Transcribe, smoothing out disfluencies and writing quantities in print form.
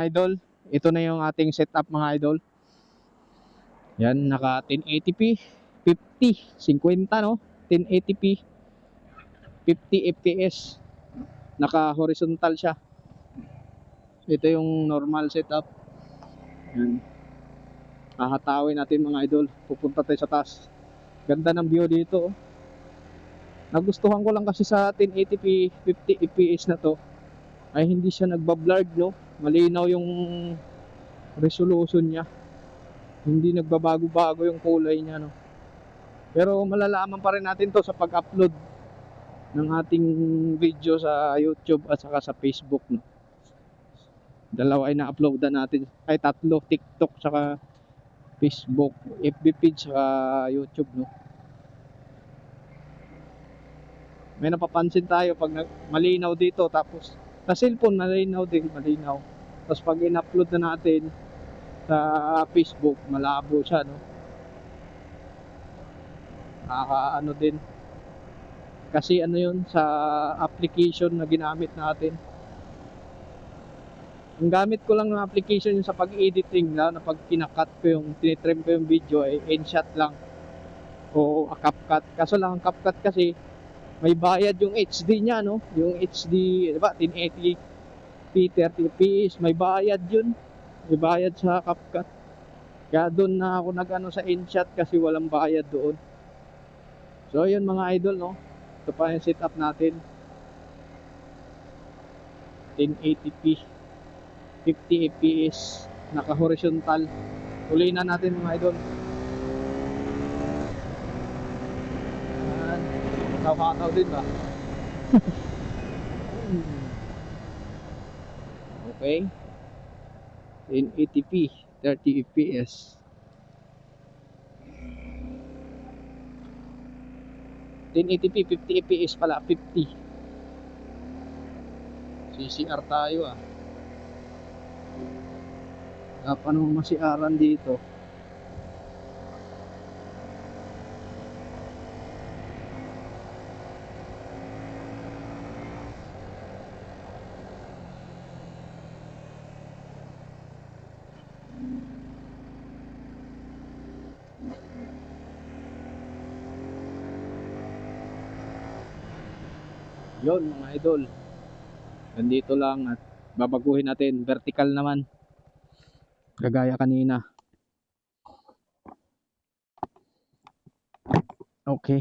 Idol, ito na yung ating setup mga idol. Yan, naka 1080p, 50, 50 no? 1080p, 50 fps. Naka horizontal siya. Ito yung normal setup. Yan. Hahatawin natin mga idol. Pupunta tayo sa taas. Ganda ng view dito. Nagustuhan ko lang kasi sa 1080p, 50 fps na to ay hindi siya nagbablurred, no? Malinaw yung resolution niya. Hindi nagbabago-bago yung kulay niya, no? Pero malalaman pa rin natin to sa pag-upload ng ating video sa YouTube at saka sa Facebook, no? Dalawa ay na-uploadan natin, ay tatlo, TikTok saka Facebook, FB page saka YouTube, no? May napapansin tayo pag malinaw dito, tapos sa cellphone malinaw din, malinaw. Tapos pag in-upload na natin sa Facebook, malabo siya, no? Nakakaano din. Kasi ano yun, sa application na ginamit natin. Ang gamit ko lang ng application yung sa pag-editing na pag kinakat ko yung, tinitrim ko yung video ay InShot lang o CapCut. Kaso lang ang CapCut kasi may bayad yung HD niya, no? Yung HD, di ba, 1080p, 30 fps, may bayad yun. May bayad sa CapCut. Kaya doon na ako nag-ano sa InShot kasi walang bayad doon. So yun mga idol, no? Ito pa yung setup natin. 1080p, 50 fps, naka horizontal. Tuloy na natin mga idol. Kataw-kataw din ba? Okay. 1080p, 30 fps. Then 1080p, 50 fps pala, 50. CCR tayo ah. Paano masiaran dito? Yon mga idol. Nandito lang at babaguhin natin. Vertical naman. Kagaya kanina. Okay.